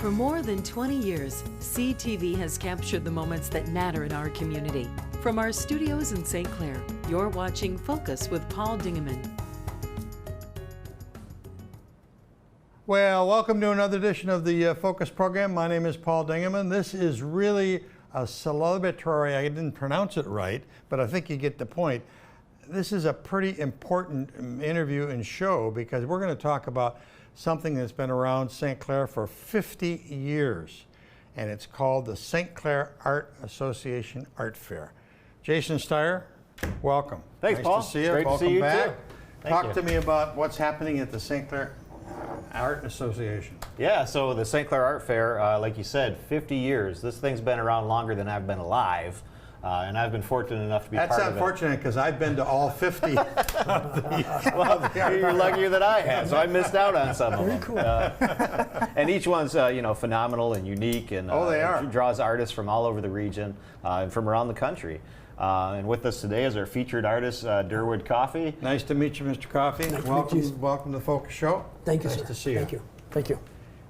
For more than 20 years, CTV has captured the moments that matter in our community. From our studios in St. Clair, you're watching Focus with Paul Dingeman. Well, welcome to another edition of the Focus program. My name is Paul Dingeman. This is really a celebratory, I didn't pronounce it right, but I think you get the point. This is a pretty important interview and show because we're going to talk about something that's been around St. Clair for 50 years, and it's called the St. Clair Art Association Art Fair. Jason Stier, welcome. Thanks, Paul. Nice to see you. Great Welcome to see you back. too. Talk to me about what's happening at the St. Clair Art Association. Yeah, so the St. Clair Art Fair, like you said, 50 years. This thing's been around longer than I've been alive. And I've been fortunate enough to be part of it. That's unfortunate because I've been to all 50. Well, you're luckier than I have, so I missed out on some of them. Cool. And each one's phenomenal and unique, and they are. Draws artists from all over the region and from around the country. And with us today is our featured artist, Durwoood Coffey. Nice to meet you, Mr. Coffey. Nice Welcome to the Focus Show. Thank you, nice sir. to see you. Thank you. Thank you.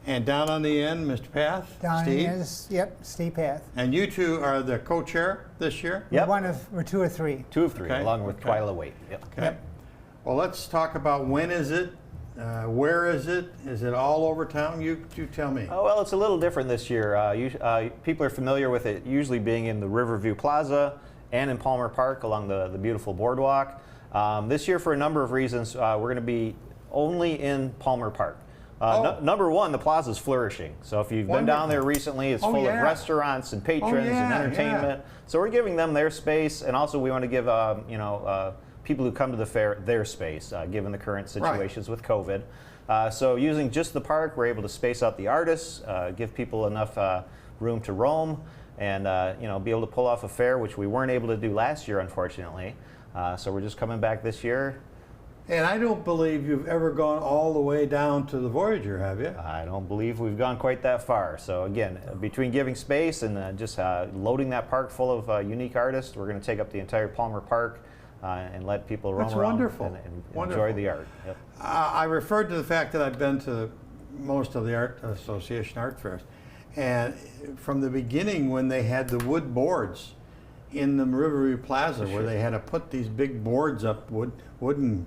And down on the end, Mr. Path, Down Steve. yep, Steve Path. And you two are the co-chair this year? Yep. We're two or three. Two of three, Okay. along with Okay. Twyla Waite. Yep. Okay. Yep. Well, let's talk about when is it? Where is it? Is it all over town? You tell me. Oh, well, it's a little different this year. People are familiar with it usually being in the Riverview Plaza and in Palmer Park along the beautiful boardwalk. This year, for a number of reasons, we're going to be only in Palmer Park. Number one, the plaza's flourishing. So if you've been down there recently, it's full of restaurants and patrons and entertainment. So we're giving them their space, and also we want to give people who come to the fair their space, given the current situations with COVID. So using just the park, we're able to space out the artists, give people enough room to roam, and be able to pull off a fair, which we weren't able to do last year, unfortunately. So we're just coming back this year. And I don't believe you've ever gone all the way down to the Voyager, have you? I don't believe we've gone quite that far. So again, between giving space and just loading that park full of unique artists, we're going to take up the entire Palmer Park and let people roam around and enjoy the art. Yep. I referred to the fact that I've been to most of the Art Association art fairs. And from the beginning, when they had the wood boards in the Riverview Plaza, where they had to put these big boards up, wooden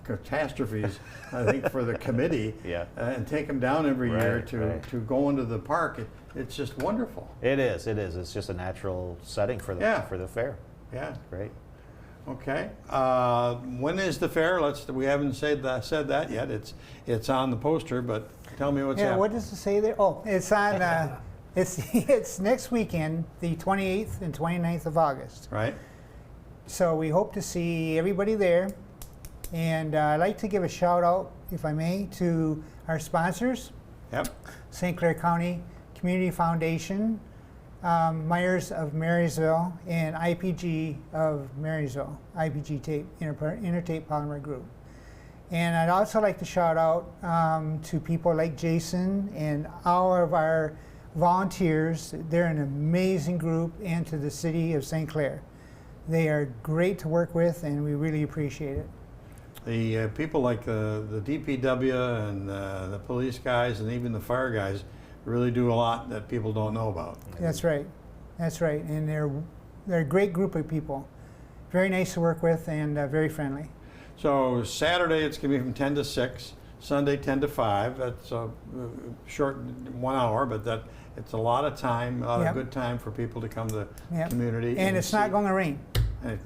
catastrophes, I think, for the committee, and take them down every year to go into the park. It's just wonderful. It is. It's just a natural setting for the fair. Yeah. Great. Okay. When is the fair? We haven't said that yet. It's on the poster, but tell me what's happening. What does it say there? Oh, it's on. It's next weekend, the 28th and 29th of August. Right. So we hope to see everybody there. And I'd like to give a shout out, if I may, to our sponsors. Yep. St. Clair County Community Foundation, Myers of Marysville, and IPG of Marysville, IPG Tape, Intertape Polymer Group. And I'd also like to shout out to people like Jason and all of our volunteers. They're an amazing group, and to the city of St. Clair. They are great to work with, and we really appreciate it. The people like the DPW and the police guys and even the fire guys really do a lot that people don't know about. That's right. That's right. And they're a great group of people. Very nice to work with and very friendly. So Saturday it's going to be from 10 to 6, Sunday 10 to 5. That's a short 1 hour, but it's a lot of time, a lot of good time for people to come to the community. And it's not going to rain.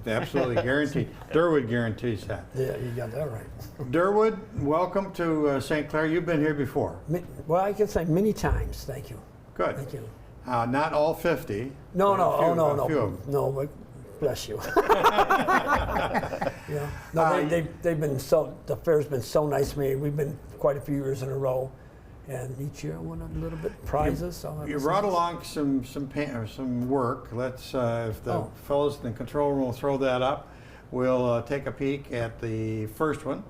Absolutely guaranteed. Durwood guarantees that. Yeah, you got that right. Durwood, welcome to St. Clair. You've been here before. Well, I can say many times. Thank you. Good. Thank you. Not all 50. No, but bless you. The fair's been so nice to me. We've been quite a few years in a row. And each year I won a little bit prizes. You brought along some work. Let's, if the fellows in the control room will throw that up, we'll take a peek at the first one.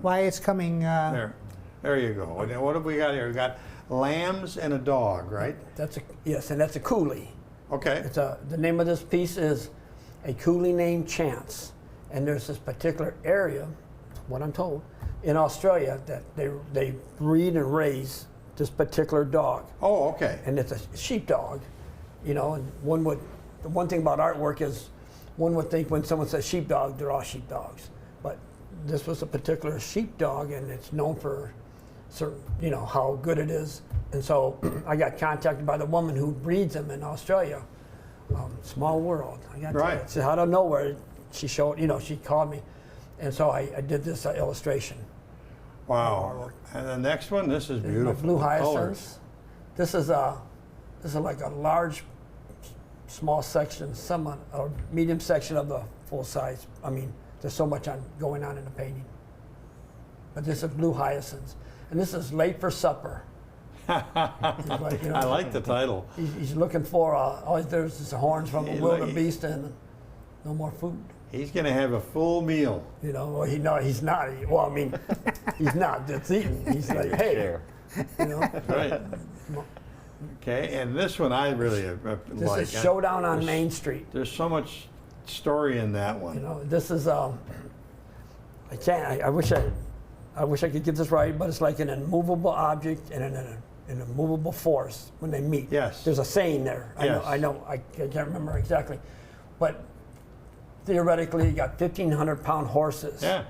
Why it's coming. There you go. What have we got here? We got lambs and a dog, right? Yes, and that's a coolie. Okay. The name of this piece is A Coolie Named Chance. And there's this particular area, what I'm told, in Australia that they breed and raise this particular dog. Oh, okay. And it's a sheepdog, you know, and the one thing about artwork is one would think when someone says sheepdog, they're all sheepdogs. But this was a particular sheepdog, and it's known for certain, you know, how good it is. And so I got contacted by the woman who breeds them in Australia. Small world. I got Right. to, out of nowhere, she showed, you know, she called me. And so I did this illustration. Wow. And the next one, this is beautiful. Blue The colors. hyacinths. This is like a large, small section, a medium section of the full size. I mean, there's so much going on in the painting. But this is blue hyacinths, and this is late for supper. Like, you know, I like the title. He's looking for all there's is horns from a wildebeest and no more food. He's going to have a full meal. You know, well, he's not. Well, I mean, he's not. That's eating. He's like, hey, you know. Right. Okay, and this one I really This like. is Showdown on Main Street. There's so much story in that one. You know, this is I wish I could get this right, but it's like an immovable object and an immovable force when they meet. Yes. There's a saying there. Yes. I can't remember exactly, but theoretically, you got 1,500-pound horses. Yeah.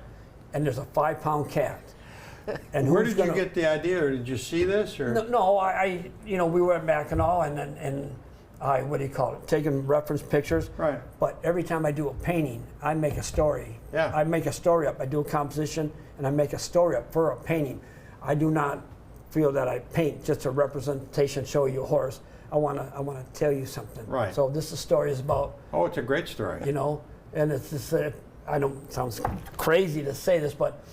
And there's a 5-pound cat. And Where did you get the idea, or did you see this, or? No, I you know, we went back and all, and I, what do you call it, taking reference pictures. Right. But every time I do a painting, I make a story. Yeah. I make a story up. I do a composition, and I make a story up for a painting. I do not feel that I paint just a representation, show you a horse. I wanna tell you something. Right. So this story is about. Oh, it's a great story. You know, and it's just I don't sounds crazy to say this, but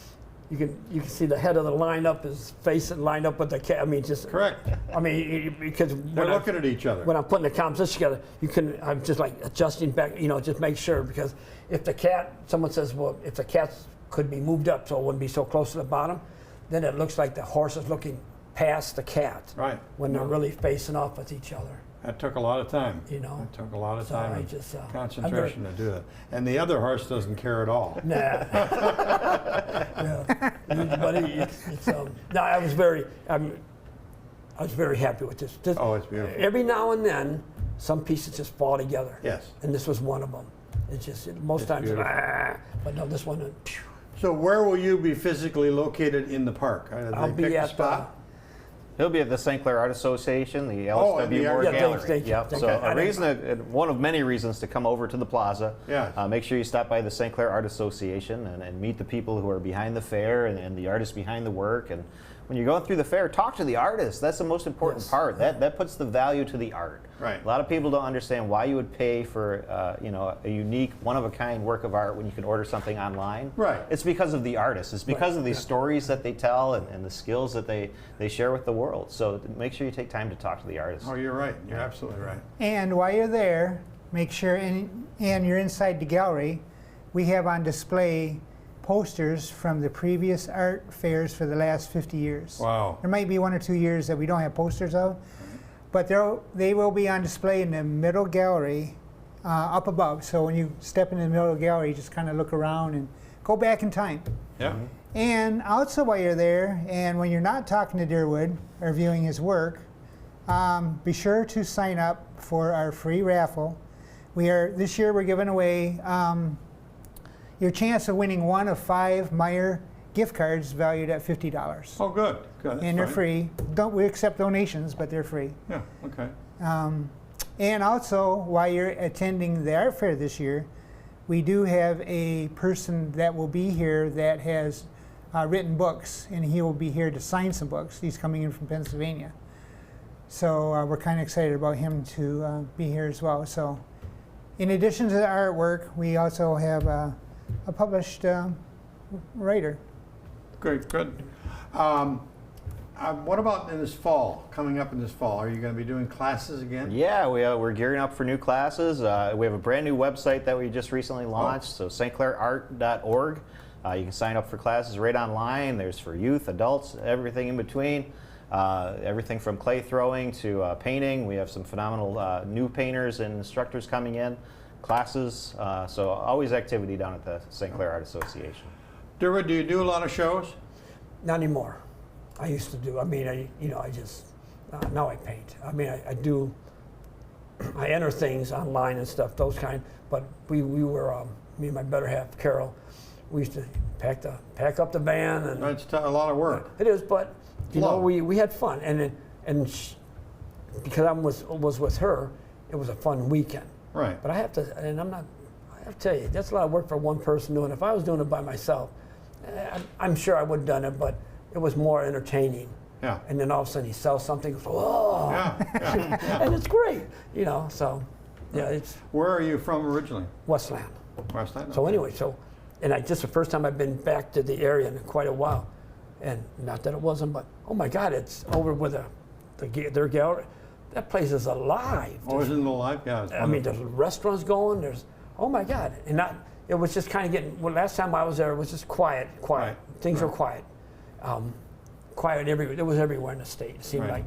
you can see the head of the lineup is facing lined up with the cat. I mean, just correct. I mean, because they're looking at each other. When I'm putting the composition together, I'm just like adjusting back, you know, just make sure, because if the cat, someone says, well, if the cat could be moved up so it wouldn't be so close to the bottom, then it looks like the horse is looking past the cat. Right. When they're really facing off with each other. That took a lot of time. You know. It took a lot of So time I and just, concentration to do it. And the other horse doesn't care at all. Nah. Yeah. But it's no, I was very happy with this. Oh, it's beautiful. Every now and then, some pieces just fall together. Yes. And this was one of them. It's just most times, but no, this one. So where will you be physically located in the park? I'll be at spot. He'll be at the St. Clair Art Association, the Oh, LSW and the Board art Gallery. Thank you. Yep. Thank So you. one of many reasons to come over to the plaza. Yes. Make sure you stop by the St. Clair Art Association and meet the people who are behind the fair and the artists behind the work. And when you're going through the fair, talk to the artists. That's the most important part. That puts the value to the art. Right. A lot of people don't understand why you would pay for a unique, one-of-a-kind work of art when you can order something online. Right. It's because of the artists. It's because of the stories that they tell and the skills that they share with the world. So make sure you take time to talk to the artists. Oh, you're right. You're absolutely right. And while you're there, make sure, and you're inside the gallery, we have on display posters from the previous art fairs for the last 50 years. Wow. There might be 1 or 2 years that we don't have posters of, but they will be on display in the middle gallery up above. So when you step in the middle of the gallery, just kind of look around and go back in time. Yeah. Mm-hmm. And also while you're there, and when you're not talking to Durwoood or viewing his work, be sure to sign up for our free raffle. This year we're giving away your chance of winning one of 5 Meyer gift cards valued at $50. Oh, good. Good. That's And they're fine. free. We accept donations, but they're free. Yeah. Okay. And also, while you're attending the art fair this year, we do have a person that will be here that has written books, and he will be here to sign some books. He's coming in from Pennsylvania. So we're kind of excited about him to be here as well. So in addition to the artwork, we also have a published writer. Good. Good. What about in this fall? Coming up in this fall, are you going to be doing classes again? Yeah, we're gearing up for new classes. We have a brand new website that we just recently launched, so stclairart.org. You can sign up for classes right online. There's for youth, adults, everything in between. Everything from clay throwing to painting. We have some phenomenal new painters and instructors coming in, classes. So always activity down at the St. Clair Art Association. Durwoood, do you do a lot of shows? Not anymore. I used to do. I mean, I just now I paint. I mean, I do. I enter things online and stuff, those kind. But we were me and my better half, Carol. We used to pack up the van, and That's a lot of work. it is. But you know, we had fun, because I was with her, it was a fun weekend. Right. But I have to tell you, that's a lot of work for one person doing it. If I was doing it by myself, I'm sure I would have done it, but it was more entertaining. Yeah. And then all of a sudden he sells something, goes, oh, Yeah. and it's great, you know. So, yeah, it's Where are you from originally? Westland. Westland. So Okay. anyway, just the first time I've been back to the area in quite a while, and not that it wasn't, but oh my God, it's over with their gallery. That place is alive. Oh, isn't it alive? Yeah. It's I mean, wonderful. there's restaurants going. Oh my God, and it was just kind of getting. Well, last time I was there, it was just quiet. Right. Things were quiet, quiet everywhere. It was everywhere in the state. It seemed Right. like,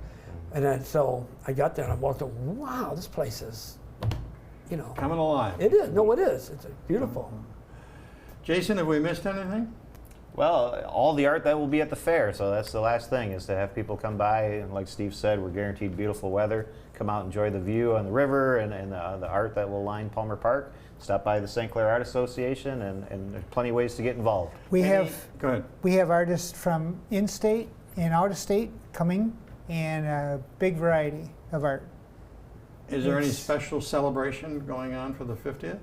and then so I got there and I walked up. Wow, this place is, you know, Coming alive. it is. No, it is. It's beautiful. Jason, have we missed anything? Well, all the art that will be at the fair, so that's the last thing, is to have people come by, and like Steve said, we're guaranteed beautiful weather. Come out, enjoy the view on the river and the art that will line Palmer Park. Stop by the St. Clair Art Association, and there's plenty of ways to get involved. We have Go ahead. we have artists from in-state and out-of-state coming, and a big variety of art. Is there any It's- special celebration going on for the 50th?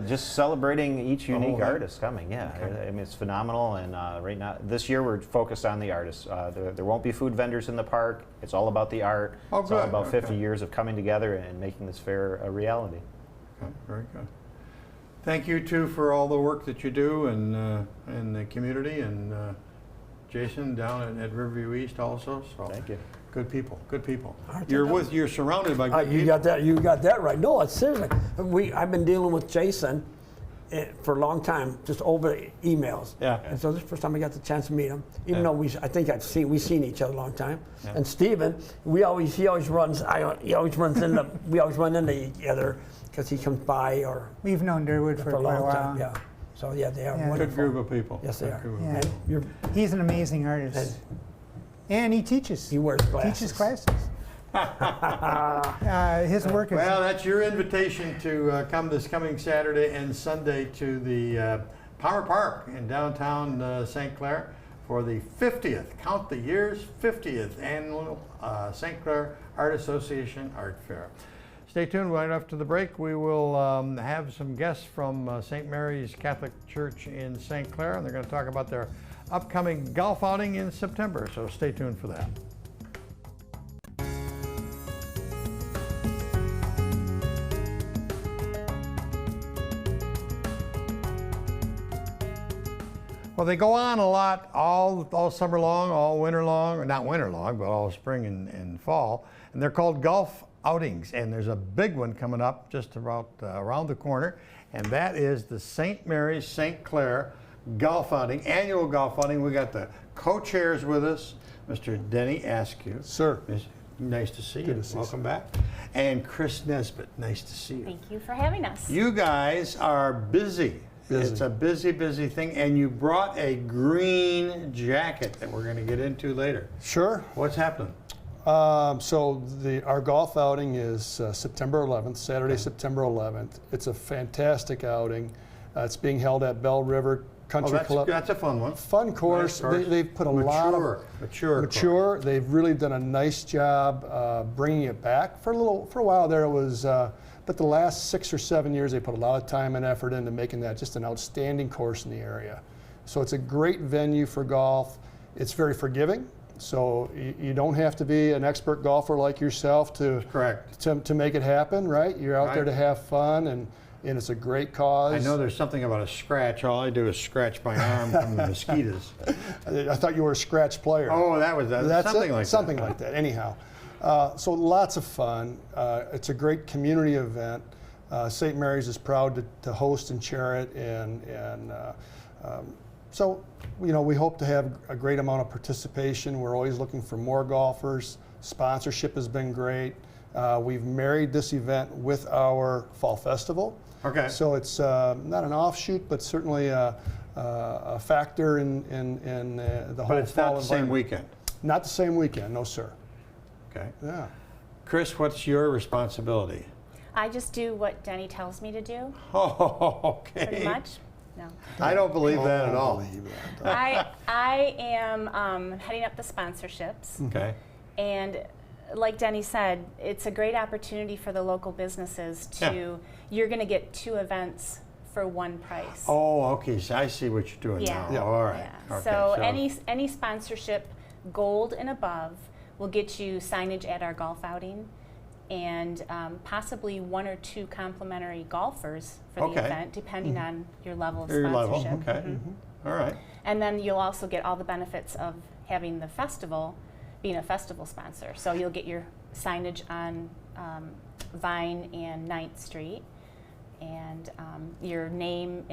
Just celebrating each unique okay. artist coming, yeah. Okay. I mean, it's phenomenal, and right now, this year we're focused on the artists. There won't be food vendors in the park. It's all about the art. Oh, it's all good. about 50 Okay. years of coming together and making this fair a reality. Okay, very good. Thank you too for all the work that you do in the community, and Jason down at Riverview East also. So Thank you. good people, good people. Aren't they You're surrounded by good You people. got that. You got that right. No, it's seriously. I've been dealing with Jason for a long time, just over emails. Yeah. And so this is the first time I got the chance to meet him. Even Yeah. though we've seen each other a long time. Yeah. And Stephen, he always runs. We always run into each other because he comes by or We've known Durwoood for for a quite a long while. time. Yeah. So yeah, they are Yeah. wonderful. Good group of people. Yes, they Good are. group of Yeah. people. You're, He's an amazing artist, and he teaches. he wears glasses. Teaches classes. His work is. Well, that's your invitation to come this coming Saturday and Sunday to the Palmer Park in downtown St. Clair for the 50th, count the years, 50th annual St. Clair Art Association Art Fair. Stay tuned. Right after the break, we will have some guests from St. Mary's Catholic Church in St. Clair, and they're going to talk about their upcoming golf outing in September. So stay tuned for that. Well, they go on a lot all summer long, all winter long, or not winter long, but all spring and fall. And they're called golf outings. And there's a big one coming up just about around the corner. And that is the St. Mary's St. Clair golf outing, annual golf outing. We got the co-chairs with us, Mr. Denny Askew. Sir. Nice to see you. Good to see you, Welcome back. And Cris Nesbitt. Nice to see you. Thank you for having us. You guys are busy. Busy. It's a busy thing, and you brought a green jacket that we're going to get into later. Sure. What's happening? So our golf outing is September 11th, Saturday, September 11th. It's a fantastic outing. It's being held at Bell River Country Club. That's a fun one. Fun course. They've put a lot of mature. They've really done a nice job bringing it back. For a while there, it was. But the last 6 or 7 years, they put a lot of time and effort into making that just an outstanding course in the area. So it's a great venue for golf. It's very forgiving. So you don't have to be an expert golfer like yourself to make it happen, right? You're out there to have fun, and it's a great cause. I know there's something about a scratch. All I do is scratch my arm from the mosquitoes. I thought you were a scratch player. Oh, that's something like that. Something like that. Anyhow. So lots of fun. It's a great community event. St. Mary's is proud to host and chair it, and so we hope to have a great amount of participation. We're always looking for more golfers. Sponsorship has been great. We've married this event with our fall festival. Okay. So it's not an offshoot, but certainly a factor in the whole But it's fall not the same environment. weekend. Not the same weekend, no sir. Okay. Yeah. Chris, what's your responsibility? I just do what Denny tells me to do, Oh, okay. pretty much. No. I don't believe that at all. I am heading up the sponsorships, Okay. and like Denny said, it's a great opportunity for the local businesses to, you're going to get 2 events for one price. Oh, okay. So I see what you're doing Yeah. now. Yeah. All right. Yeah. Okay, So any sponsorship, gold and above, will get you signage at our golf outing, and possibly 1 or 2 complimentary golfers for the Okay. event, depending on your level of Your level. sponsorship. Okay. Mhm. All right. And then you'll also get all the benefits of having the festival, being a festival sponsor. So you'll get your signage on Vine and 9th Street, and your name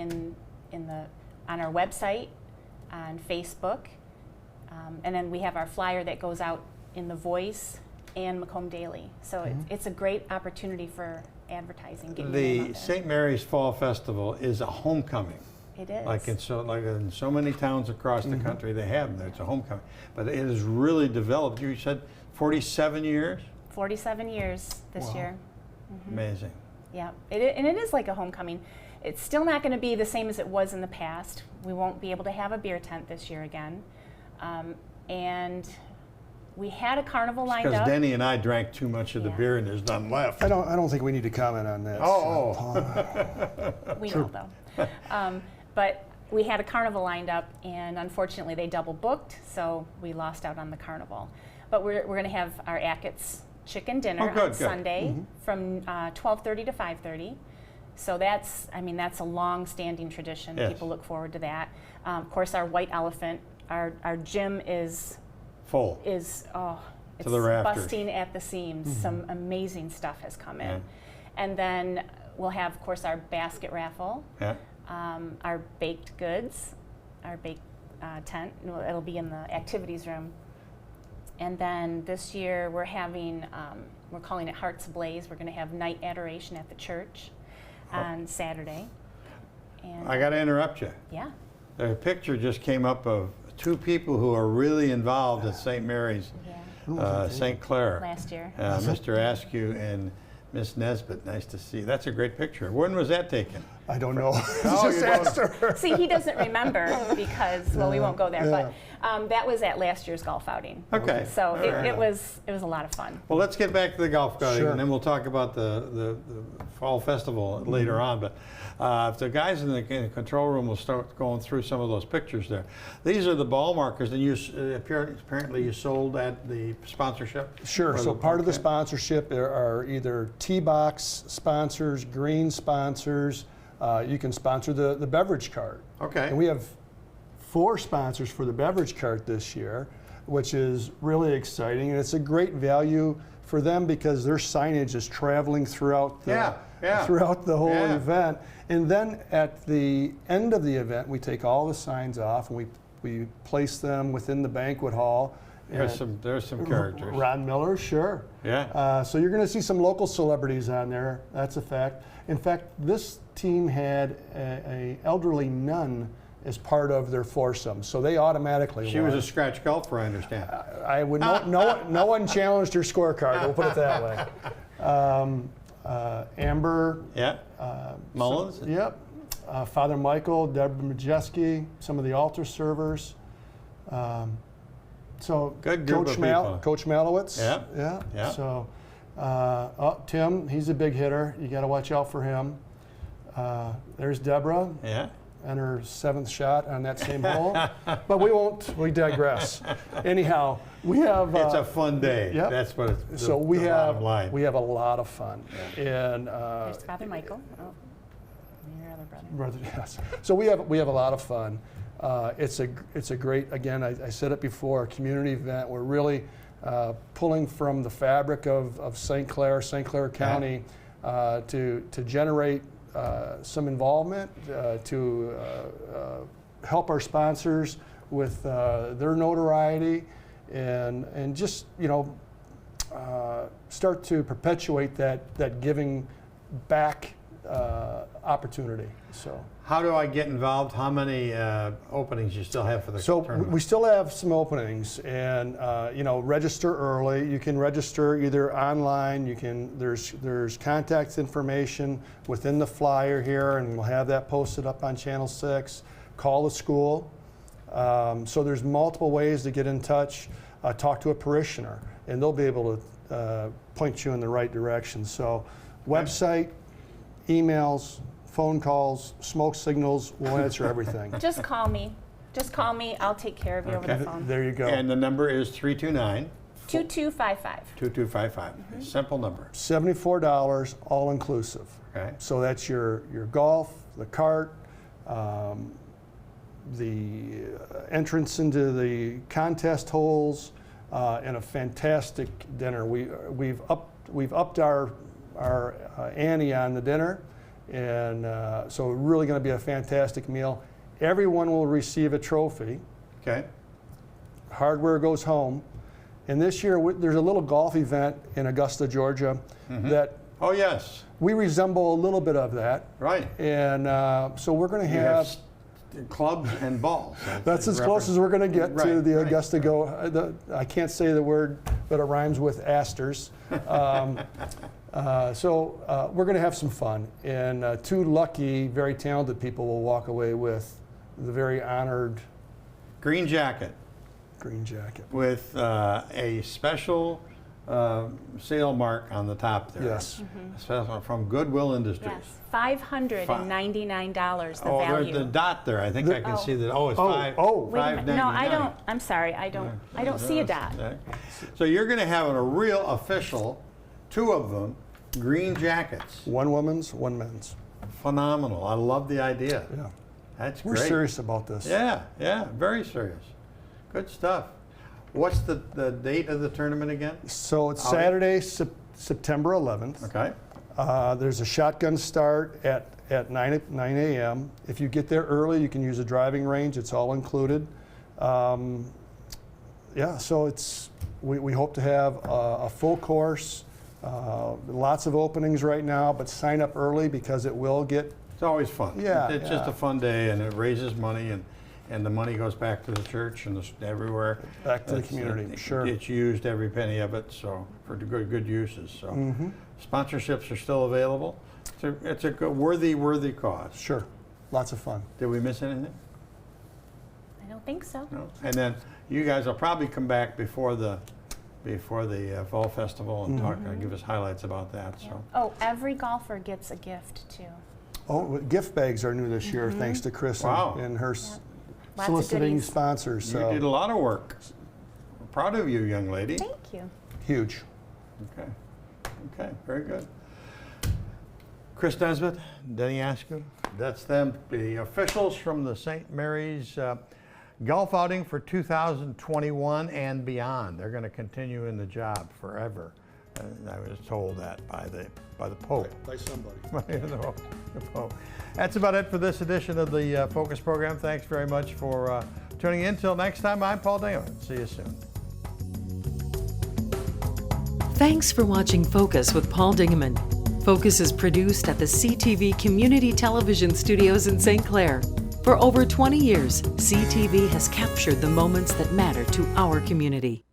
on our website, on Facebook, and then we have our flyer that goes out in the Voice and Macomb Daily. So it's a great opportunity for advertising. Getting your name out The there. St. Mary's Fall Festival is a homecoming. It is. Like in so many towns across the country, they have them. It's a homecoming. But it has really developed. You said 47 years? 47 years this Wow. year. Amazing. Yeah, and it is like a homecoming. It's still not going to be the same as it was in the past. We won't be able to have a beer tent this year again. And we had a carnival lined Because up. Denny and I drank too much of the Yeah. beer and there's none left. I don't think we need to comment on that. We know though. But we had a carnival lined up, and unfortunately they double booked, so we lost out on the carnival. But we're going to have our Ackett's chicken dinner Oh, good, on good. Sunday from 12:30 to 5:30. So that's a long-standing tradition. Yes. People look forward to that. Of course, our white elephant, our gym is Full. it's the rafters. busting at the seams. Some amazing stuff has come in. Yeah. And then we'll have, of course, our basket raffle, Yeah. our baked goods, our baked tent. It'll be in the activities room. And then this year we're having, we're calling it Hearts Ablaze. We're going to have night adoration at the church on Saturday. And I got to interrupt you. yeah. A picture just came up of 2 people who are really involved at St. Mary's, Yeah. St. Clair. Last year. Mr. Askew and Miss Nesbitt. Nice to see. That's a great picture. When was that taken? I don't know. Oh, Just you asked don't- her. See, he doesn't remember because, well, we won't go there. Yeah. But that was at last year's golf outing. Okay. So All right. it was a lot of fun. Well, let's get back to the golf outing, Sure. and then we'll talk about the fall festival later on. But if the guys in the control room will start going through some of those pictures there. These are the ball markers, and you apparently you sold at the sponsorship? Sure. Or So part of the okay. sponsorship there are either tee box sponsors, green sponsors. You can sponsor the beverage cart. Okay. And we have 4 sponsors for the beverage cart this year, which is really exciting, and it's a great value for them because their signage is traveling throughout the throughout the whole Yeah. event. And then at the end of the event, we take all the signs off and we place them within the banquet hall. There's some characters. Ron Miller, sure. Yeah. So you're going to see some local celebrities on there. That's a fact. In fact, this team had a elderly nun as part of their foursome, so they automatically She won. was a scratch golfer, I understand. I would no one challenged her scorecard. We'll put it that way. Amber. Yeah. Mullins? Yep. Father Michael, Deborah Majeski, some of the altar servers. So Good group of people. Coach Malowitz. Yeah. Yeah. Yeah. So Tim, he's a big hitter. You got to watch out for him. There's Deborah Yeah. and her 7th shot on that same hole. But we digress. Anyhow, we have. It's a fun day. Yep. That's what it's So we the have bottom line. we have a lot of fun, and There's Father Michael. Oh, your other brother. brother, yes. So we have a lot of fun. It's a great, again, I said it before, a community event. We're really pulling from the fabric of St. Clair County to generate some involvement, to help our sponsors with their notoriety, and just start to perpetuate that giving back opportunity. So. How do I get involved? How many openings you still have for the So tournament? we still have some openings, and register early. You can register either online. There's contact information within the flyer here, and we'll have that posted up on Channel 6. Call the school. So there's multiple ways to get in touch. Talk to a parishioner, and they'll be able to point you in the right direction. So website, emails, phone calls, smoke signals, we'll answer everything. Just call me. Just call me. I'll take care of you over the phone. There you go. And the number is 329 2255. 2255. Simple number. $74 all inclusive. Okay. So that's your golf, the cart, the entrance into the contest holes, and a fantastic dinner. We've upped our ante on the dinner, and so really going to be a fantastic meal. Everyone will receive a trophy. Okay. Hardware goes home. And this year, there's a little golf event in Augusta, Georgia, that Oh, yes. we resemble a little bit of that. Right. And so we're going to You have, clubs and balls. that's as close as we're going to get to Right, the right. Augusta Go. I can't say the word, but it rhymes with asters. So we're going to have some fun. And two lucky, very talented people will walk away with the very honored Green jacket green jacket. with a special sale mark on the top there. Yes. Special from Goodwill Industries. Yes, $599 the Oh, there's value. the dot there. I think I can Oh. see that. Oh, it's Oh, five. oh. Wait a minute. No, I $5.99. don't. I'm sorry. I don't see a dot. So you're going to have a real official, two of them, green jackets. One woman's, one men's. Phenomenal. I love the idea. Yeah. That's We're great. serious about this. Yeah, very serious. Good stuff. What's the date of the tournament again? So it's Okay. Saturday, September 11th. Okay. There's a shotgun start at 9 a.m. If you get there early, you can use a driving range. It's all included. So we hope to have a full course. Lots of openings right now, but sign up early because it will get. It's always fun. Yeah, It's just yeah. a fun day, and it raises money, and the money goes back to the church and everywhere. Back to the community, sure. It's used, every penny of it, so for the good uses. So Mm-hmm. sponsorships are still available. It's a good, worthy cause. Sure, lots of fun. Did we miss anything? I don't think so. No. And then you guys will probably come back before the fall festival and talk, give us highlights about that. Yeah. So Oh, every golfer gets a gift too. Oh, gift bags are new this year, thanks to Cris Wow. and her Lots of soliciting goodies. sponsors. you So did a lot of work. Proud of you, young lady. Thank you. huge. Okay, very good. Cris Nesbitt, Denny Askew, that's them, the officials from the St. Mary's golf outing for 2021 and beyond. They're going to continue in the job forever. I was told that by the Pope. By somebody. the Pope. That's about it for this edition of the Focus program. Thanks very much for tuning in. Till next time, I'm Paul Dingeman. See you soon. Thanks for watching Focus with Paul Dingeman. Focus is produced at the CTV Community Television Studios in St. Clair. For over 20 years, CTV has captured the moments that matter to our community.